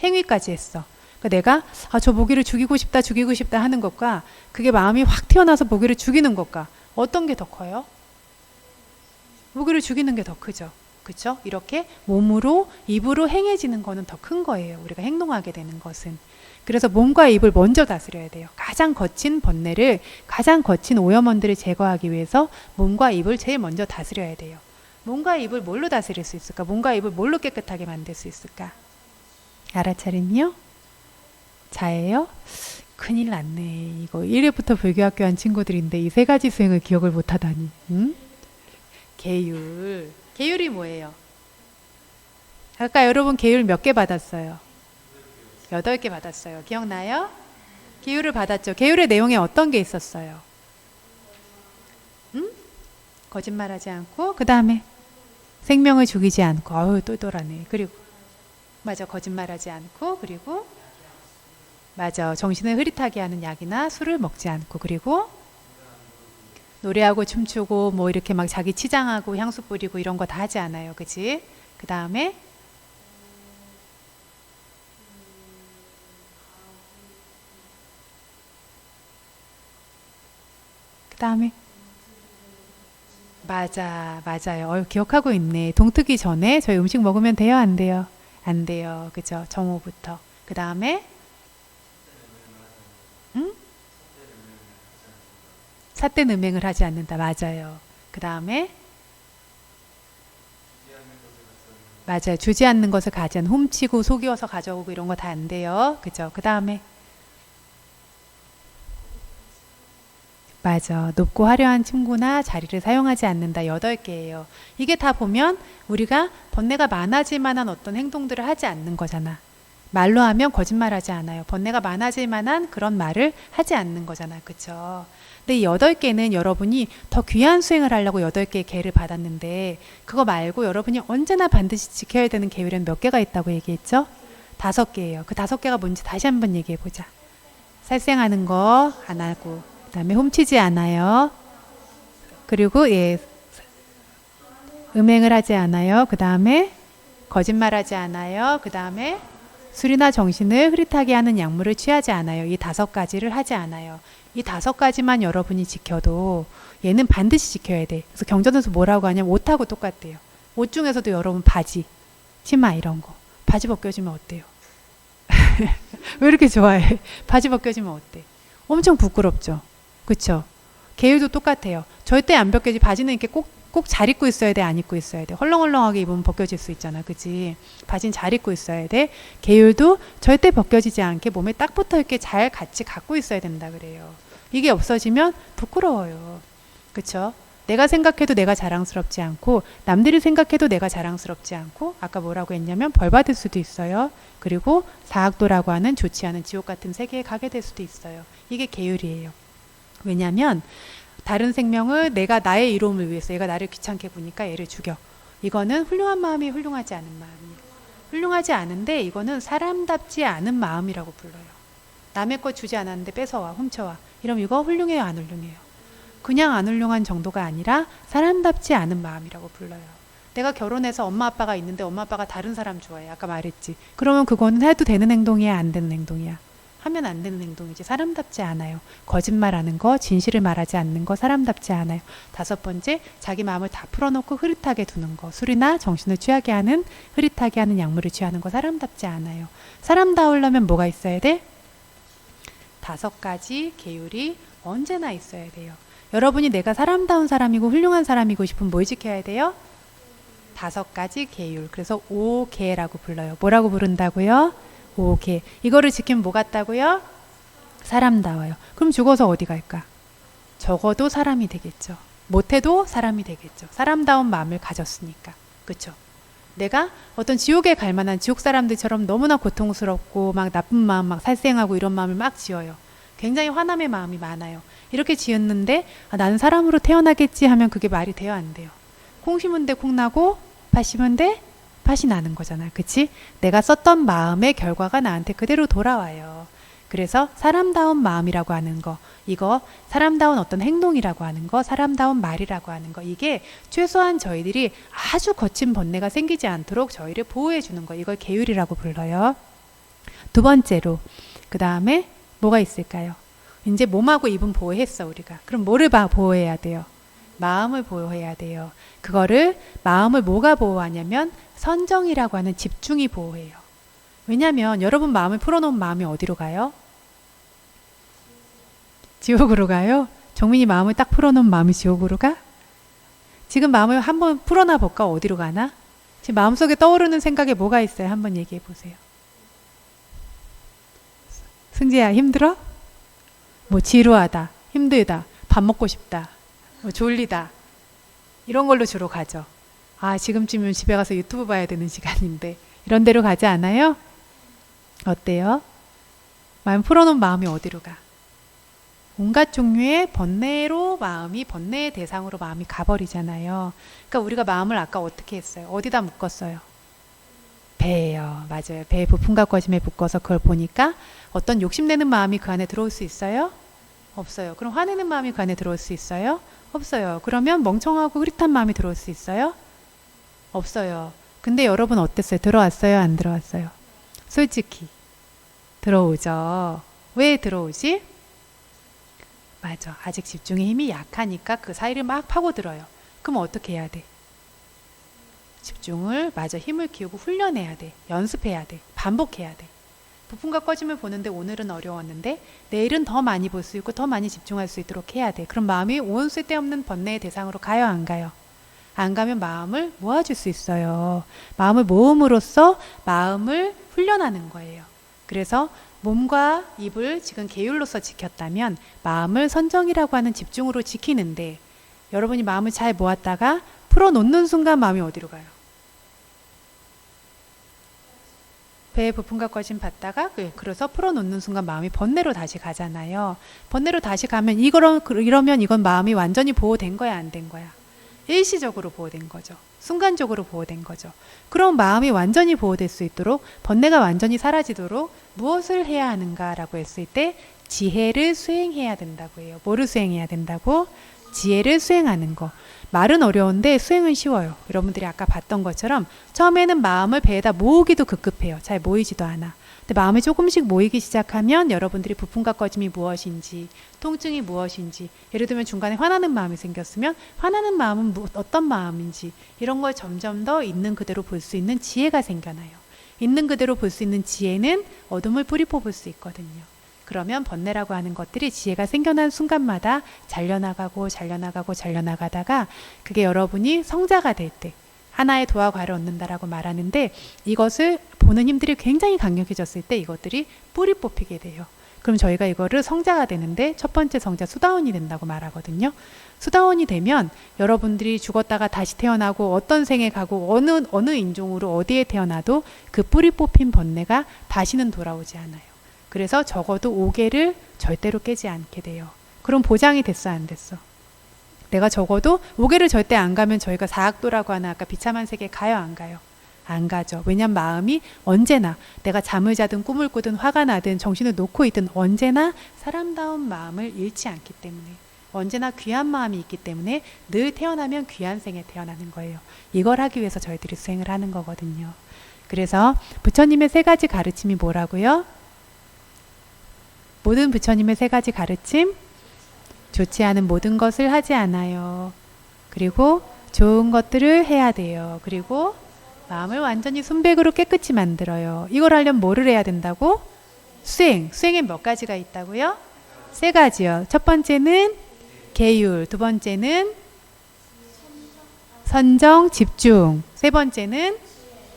행위까지 했어. 그러니까 내가 저 모기를 죽이고 싶다 하는 것과 그게 마음이 확 튀어나와서 모기를 죽이는 것과 어떤 게 더 커요? 모기를 죽이는 게 더 크죠. 그렇죠? 이렇게 몸으로 입으로 행해지는 거는 더 큰 거예요. 우리가 행동하게 되는 것은. 그래서 몸과 입을 먼저 다스려야 돼요. 가장 거친 번뇌를, 가장 거친 오염원들을 제거하기 위해서 몸과 입을 제일 먼저 다스려야 돼요. 몸과 입을 뭘로 다스릴 수 있을까? 몸과 입을 뭘로 깨끗하게 만들 수 있을까? 알아차림이요? 자예요? 큰일 났네. 이거 1회부터 불교학교 한 친구들인데 이 3가지 수행을 기억을 못하다니. 계율. 계율이 뭐예요? 아까 여러분 계율 몇 개 받았어요? 8개 받았어요. 기억나요? 계율을 받았죠. 계율의 내용에 어떤 게 있었어요? 거짓말하지 않고, 그 다음에 생명을 죽이지 않고, 똘똘하네. 그리고 맞아, 거짓말하지 않고, 그리고 맞아, 정신을 흐릿하게 하는 약이나 술을 먹지 않고, 그리고 노래하고 춤추고 뭐 이렇게 막 자기 치장하고 향수 뿌리고 이런 거 다 하지 않아요. 그치? 그 다음에 맞아요. 기억하고 있네. 동트기 전에 저희 음식 먹으면 돼요? 안 돼요? 안 돼요. 그죠? 정오부터. 그 다음에 삿된 음행을 하지 않는다. 맞아요. 그 다음에 맞아요. 주지 않는 것을 가진, 훔치고 속여서 가져오고 이런 거 다 안 돼요. 그죠? 그 다음에 맞아. 높고 화려한 침구나 자리를 사용하지 않는다. 8개예요. 이게 다 보면 우리가 번뇌가 많아질 만한 어떤 행동들을 하지 않는 거잖아. 말로 하면 거짓말하지 않아요. 번뇌가 많아질 만한 그런 말을 하지 않는 거잖아. 그쵸? 근데 이 8개는 여러분이 더 귀한 수행을 하려고 8개의 계를 받았는데 그거 말고 여러분이 언제나 반드시 지켜야 되는 계율은 몇 개가 있다고 얘기했죠? 5개예요. 그 5개가 뭔지 다시 한번 얘기해 보자. 살생하는 거 안 하고, 그다음에 훔치지 않아요. 그리고 음행을 하지 않아요. 그다음에 거짓말하지 않아요. 그다음에 술이나 정신을 흐릿하게 하는 약물을 취하지 않아요. 이 5가지를 하지 않아요. 이 5가지만 여러분이 지켜도 얘는 반드시 지켜야 돼. 그래서 경전에서 뭐라고 하냐면 옷하고 똑같대요. 옷 중에서도 여러분 바지, 치마 이런 거. 바지 벗겨지면 어때요? 왜 이렇게 좋아해? 바지 벗겨지면 어때? 엄청 부끄럽죠. 그쵸? 계율도 똑같아요. 절대 안 벗겨지. 바지는 이렇게 꼭 잘 입고 있어야 돼? 안 입고 있어야 돼? 헐렁헐렁하게 입으면 벗겨질 수 있잖아. 그치? 바지는 잘 입고 있어야 돼. 계율도 절대 벗겨지지 않게 몸에 딱 붙어 이렇게 잘 같이 갖고 있어야 된다 그래요. 이게 없어지면 부끄러워요. 그쵸? 내가 생각해도 내가 자랑스럽지 않고 남들이 생각해도 내가 자랑스럽지 않고 아까 뭐라고 했냐면 벌 받을 수도 있어요. 그리고 사학도라고 하는 좋지 않은 지옥 같은 세계에 가게 될 수도 있어요. 이게 계율이에요. 왜냐하면 다른 생명을 내가 나의 이로움을 위해서 얘가 나를 귀찮게 보니까 얘를 죽여. 이거는 훌륭한 마음이 훌륭하지 않은 마음이에요. 훌륭하지 않은데 이거는 사람답지 않은 마음이라고 불러요. 남의 것 주지 않았는데 뺏어와 훔쳐와. 이러면 이거 훌륭해요 안 훌륭해요? 그냥 안 훌륭한 정도가 아니라 사람답지 않은 마음이라고 불러요. 내가 결혼해서 엄마 아빠가 있는데 엄마 아빠가 다른 사람 좋아해. 아까 말했지. 그러면 그거는 해도 되는 행동이야 안 되는 행동이야? 하면 안 되는 행동이지. 사람답지 않아요. 거짓말하는 거, 진실을 말하지 않는 거 사람답지 않아요. 5번째, 자기 마음을 다 풀어놓고 흐릿하게 두는 거. 술이나 정신을 취하게 하는 흐릿하게 하는 약물을 취하는 거 사람답지 않아요. 사람다우려면 뭐가 있어야 돼? 5가지 계율이 언제나 있어야 돼요. 여러분이 내가 사람다운 사람이고 훌륭한 사람이고 싶으면 뭘 지켜야 돼요? 5가지 계율. 그래서 5계라고 불러요. 뭐라고 부른다고요? 5계. 이거를 지키면 뭐 같다고요? 사람다워요. 그럼 죽어서 어디 갈까? 적어도 사람이 되겠죠. 못해도 사람이 되겠죠. 사람다운 마음을 가졌으니까. 그쵸? 내가 어떤 지옥에 갈 만한 지옥 사람들처럼 너무나 고통스럽고 막 나쁜 마음 막 살생하고 이런 마음을 막 지어요. 굉장히 화남의 마음이 많아요. 이렇게 지었는데 나는 사람으로 태어나겠지 하면 그게 말이 돼요 안 돼요? 콩 심은 데 콩 나고 팥 심은 데 팥이 나는 거잖아. 그치? 내가 썼던 마음의 결과가 나한테 그대로 돌아와요. 그래서 사람다운 마음이라고 하는 거, 이거 사람다운 어떤 행동이라고 하는 거, 사람다운 말이라고 하는 거, 이게 최소한 저희들이 아주 거친 번뇌가 생기지 않도록 저희를 보호해 주는 거, 이걸 계율이라고 불러요. 2번째로 그 다음에 뭐가 있을까요? 이제 몸하고 입은 보호했어 우리가. 그럼 뭐를 보호해야 돼요? 마음을 보호해야 돼요. 그거를 마음을 뭐가 보호하냐면 선정이라고 하는 집중이 보호해요. 왜냐하면 여러분 마음을 풀어놓은 마음이 어디로 가요? 지옥으로 가요? 정민이 마음을 딱 풀어놓은 마음이 지옥으로 가? 지금 마음을 한번 풀어놔 볼까? 어디로 가나? 지금 마음속에 떠오르는 생각에 뭐가 있어요? 한번 얘기해 보세요. 승재야 힘들어? 뭐 지루하다, 힘들다, 밥 먹고 싶다, 뭐 졸리다 이런 걸로 주로 가죠. 아 지금쯤이면 집에 가서 유튜브 봐야 되는 시간인데 이런 데로 가지 않아요? 어때요? 마음 풀어놓은 마음이 어디로 가? 온갖 종류의 번뇌로 마음이 번뇌의 대상으로 마음이 가버리잖아요. 그러니까 우리가 마음을 아까 어떻게 했어요? 어디다 묶었어요? 배예요. 맞아요. 배에 부품과 꺼짐에 묶어서 그걸 보니까 어떤 욕심내는 마음이 그 안에 들어올 수 있어요? 없어요. 그럼 화내는 마음이 그 안에 들어올 수 있어요? 없어요. 그러면 멍청하고 흐릿한 마음이 들어올 수 있어요? 없어요. 근데 여러분 어땠어요? 들어왔어요? 안 들어왔어요? 솔직히 들어오죠. 왜 들어오지? 맞아. 아직 집중의 힘이 약하니까 그 사이를 막 파고들어요. 그럼 어떻게 해야 돼? 집중을 맞아 힘을 키우고 훈련해야 돼. 연습해야 돼. 반복해야 돼. 부품과 꺼짐을 보는데 오늘은 어려웠는데 내일은 더 많이 볼 수 있고 더 많이 집중할 수 있도록 해야 돼. 그럼 마음이 온 쓸데없는 번뇌의 대상으로 가요 안 가요? 안 가면 마음을 모아줄 수 있어요. 마음을 모음으로써 마음을 훈련하는 거예요. 그래서 몸과 입을 지금 계율로서 지켰다면 마음을 선정이라고 하는 집중으로 지키는데 여러분이 마음을 잘 모았다가 풀어놓는 순간 마음이 어디로 가요? 배에 부품과 꺼짐 받다가 그래서 풀어놓는 순간 마음이 번뇌로 다시 가잖아요. 번뇌로 다시 가면 이러면 이건 마음이 완전히 보호된 거야 안 된 거야? 일시적으로 보호된 거죠. 순간적으로 보호된 거죠. 그럼 마음이 완전히 보호될 수 있도록 번뇌가 완전히 사라지도록 무엇을 해야 하는가라고 했을 때 지혜를 수행해야 된다고 해요. 뭐를 수행해야 된다고? 지혜를 수행하는 거. 말은 어려운데 수행은 쉬워요. 여러분들이 아까 봤던 것처럼 처음에는 마음을 배에다 모으기도 급급해요. 잘 모이지도 않아. 근데 마음이 조금씩 모이기 시작하면 여러분들이 부품과 꺼짐이 무엇인지, 통증이 무엇인지, 예를 들면 중간에 화나는 마음이 생겼으면 화나는 마음은 어떤 마음인지, 이런 걸 점점 더 있는 그대로 볼 수 있는 지혜가 생겨나요. 있는 그대로 볼 수 있는 지혜는 어둠을 뿌리 뽑을 수 있거든요. 그러면 번뇌라고 하는 것들이 지혜가 생겨난 순간마다 잘려나가고 잘려나가고 잘려나가다가 그게 여러분이 성자가 될 때 하나의 도화과를 얻는다라고 말하는데, 이것을 보는 힘들이 굉장히 강력해졌을 때 이것들이 뿌리 뽑히게 돼요. 그럼 저희가 이거를 성자가 되는데 첫 번째 성자 수다원이 된다고 말하거든요. 수다원이 되면 여러분들이 죽었다가 다시 태어나고 어떤 생에 가고 어느 인종으로 어디에 태어나도 그 뿌리 뽑힌 번뇌가 다시는 돌아오지 않아요. 그래서 적어도 5개를 절대로 깨지 않게 돼요. 그럼 보장이 됐어, 안 됐어? 내가 적어도 5개를 절대 안 가면 저희가 사학도라고 하는 아까 비참한 세계 가요, 안 가요? 안 가죠. 왜냐면 마음이 언제나 내가 잠을 자든 꿈을 꾸든 화가 나든 정신을 놓고 있든 언제나 사람다운 마음을 잃지 않기 때문에, 언제나 귀한 마음이 있기 때문에 늘 태어나면 귀한 생에 태어나는 거예요. 이걸 하기 위해서 저희들이 수행을 하는 거거든요. 그래서 부처님의 3가지 가르침이 뭐라고요? 모든 부처님의 3가지 가르침, 좋지 않은 모든 것을 하지 않아요. 그리고 좋은 것들을 해야 돼요. 그리고 마음을 완전히 순백으로 깨끗이 만들어요. 이걸 하려면 뭐를 해야 된다고? 수행. 수행에 몇 가지가 있다고요? 3가지요. 첫 번째는 계율, 두 번째는 선정, 집중, 세 번째는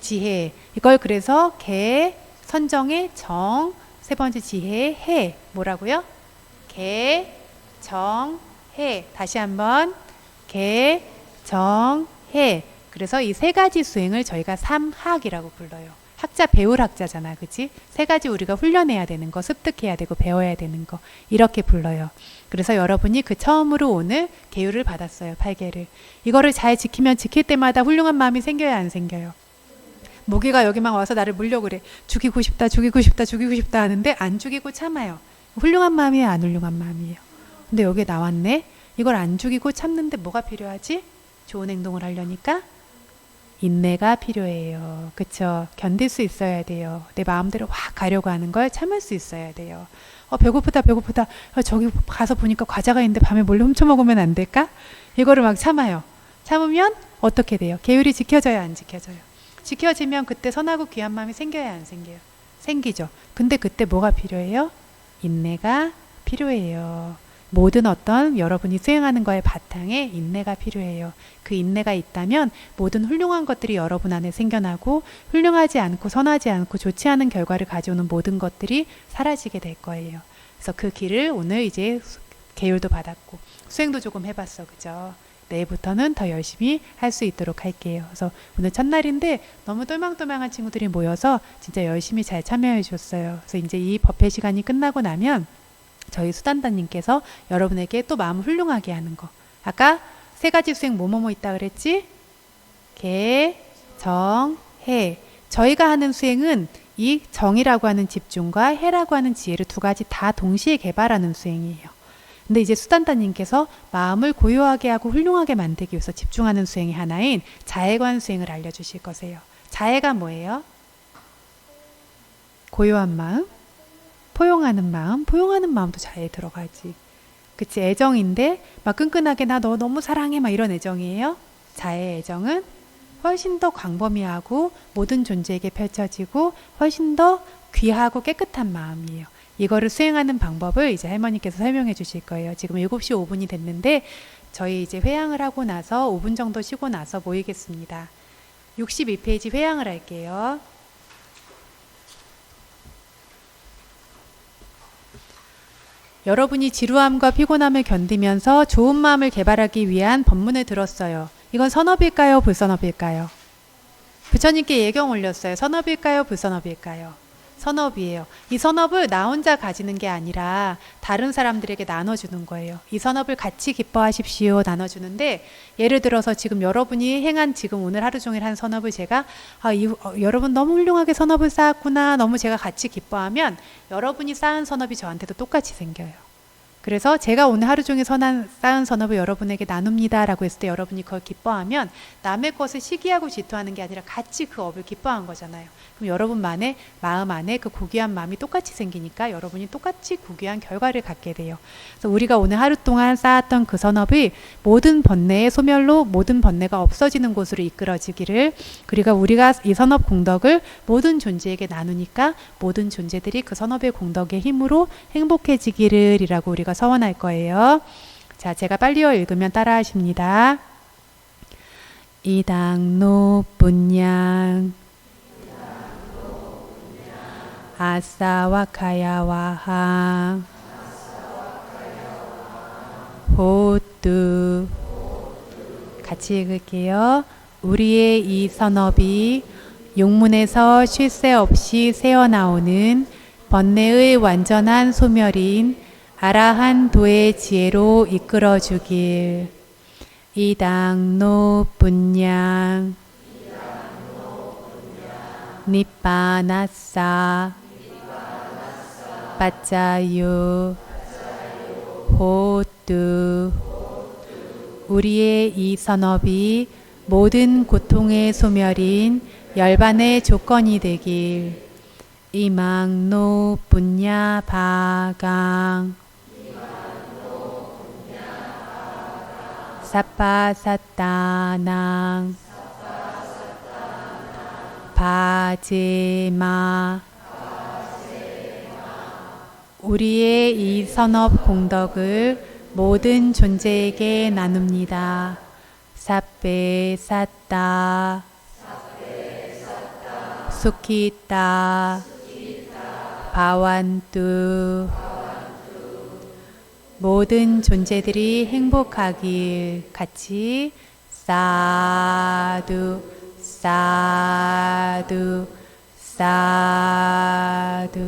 지혜. 이걸 그래서 계, 선정의 정, 세 번째 지혜의 해. 뭐라고요? 계, 정, 해. 다시 한번 계, 정, 해. 그래서 이 3가지 수행을 저희가 삼학이라고 불러요. 학자 배울 학자잖아, 그치? 3가지 우리가 훈련해야 되는 거, 습득해야 되고 배워야 되는 거, 이렇게 불러요. 그래서 여러분이 그 처음으로 오늘 계율을 받았어요. 8개를. 이거를 잘 지키면 지킬 때마다 훌륭한 마음이 생겨야 안 생겨요? 모기가 여기만 와서 나를 물려고 그래. 죽이고 싶다, 죽이고 싶다, 죽이고 싶다 하는데 안 죽이고 참아요. 훌륭한 마음이에요, 안 훌륭한 마음이에요? 근데 여기 나왔네. 이걸 안 죽이고 참는데 뭐가 필요하지? 좋은 행동을 하려니까 인내가 필요해요. 그쵸? 견딜 수 있어야 돼요. 내 마음대로 확 가려고 하는 걸 참을 수 있어야 돼요. 배고프다, 배고프다. 저기 가서 보니까 과자가 있는데 밤에 몰래 훔쳐 먹으면 안 될까? 이거를 막 참아요. 참으면 어떻게 돼요? 계율이 지켜져요, 안 지켜져요? 지켜지면 그때 선하고 귀한 마음이 생겨야 안 생겨요? 생기죠. 근데 그때 뭐가 필요해요? 인내가 필요해요. 모든 어떤 여러분이 수행하는 거의 바탕에 인내가 필요해요. 그 인내가 있다면 모든 훌륭한 것들이 여러분 안에 생겨나고, 훌륭하지 않고 선하지 않고 좋지 않은 결과를 가져오는 모든 것들이 사라지게 될 거예요. 그래서 그 길을 오늘 이제 계율도 받았고 수행도 조금 해봤어, 그죠? 내일부터는 더 열심히 할 수 있도록 할게요. 그래서 오늘 첫날인데 너무 똘망똘망한 친구들이 모여서 진짜 열심히 잘 참여해 줬어요. 그래서 이제 이 법회 시간이 끝나고 나면 저희 수단단님께서 여러분에게 또 마음 훌륭하게 하는 거. 아까 3가지 수행 뭐뭐뭐 있다 그랬지? 계, 정, 해. 저희가 하는 수행은 이 정이라고 하는 집중과 해라고 하는 지혜를 2가지 다 동시에 개발하는 수행이에요. 근데 이제 수단단님께서 마음을 고요하게 하고 훌륭하게 만들기 위해서 집중하는 수행이 하나인 자해관 수행을 알려주실 거세요. 자해가 뭐예요? 고요한 마음, 포용하는 마음, 포용하는 마음도 자해에 들어가지. 그치? 애정인데 막 끈끈하게 나 너 너무 사랑해 막 이런 애정이에요. 자해 애정은 훨씬 더 광범위하고 모든 존재에게 펼쳐지고 훨씬 더 귀하고 깨끗한 마음이에요. 이거를 수행하는 방법을 이제 할머니께서 설명해 주실 거예요. 지금 7시 5분이 됐는데 저희 이제 회양을 하고 나서 5분 정도 쉬고 나서 모이겠습니다. 62페이지 회양을 할게요. 여러분이 지루함과 피곤함을 견디면서 좋은 마음을 개발하기 위한 법문을 들었어요. 이건 선업일까요? 불선업일까요? 부처님께 예경 올렸어요. 선업일까요? 불선업일까요? 선업이에요. 이 선업을 나 혼자 가지는 게 아니라 다른 사람들에게 나눠주는 거예요. 이 선업을 같이 기뻐하십시오 나눠주는데, 예를 들어서 지금 여러분이 행한 지금 오늘 하루 종일 한 선업을 제가 여러분 너무 훌륭하게 선업을 쌓았구나, 너무 제가 같이 기뻐하면 여러분이 쌓은 선업이 저한테도 똑같이 생겨요. 그래서 제가 오늘 하루 종일 쌓은 선업을 여러분에게 나눕니다 라고 했을 때 여러분이 그걸 기뻐하면 남의 것을 시기하고 질투하는 게 아니라 같이 그 업을 기뻐한 거잖아요. 그럼 여러분만의 마음 안에 그 고귀한 마음이 똑같이 생기니까 여러분이 똑같이 고귀한 결과를 갖게 돼요. 그래서 우리가 오늘 하루 동안 쌓았던 그 선업이 모든 번뇌의 소멸로 모든 번뇌가 없어지는 곳으로 이끌어지기를, 그리고 우리가 이 선업 공덕을 모든 존재에게 나누니까 모든 존재들이 그 선업의 공덕의 힘으로 행복해지기를 이라고 우리가 서원할 거예요. 자, 제가 빨리요 읽으면 따라 하십니다. 이당 노분양 아사와카야와하 호뚜. 같이 읽을게요. 우리의 이 선업이 용문에서 쉴 새 없이 새어나오는 번뇌의 완전한 소멸인 아라한도의 지혜로 이끌어주길. 이당노 분양 니빠나싸 빠짜유 호뚜. 우리의 이 선업이 모든 고통의 소멸인 열반의 조건이 되길. 이망노 분야 바강 사빠사따낭 바제마. 우리의 이 선업 공덕을 모든 존재에게 나눕니다. 사빼사따 수키따 바완뚜. 모든 존재들이 행복하길. 같이 사두 사두 사두.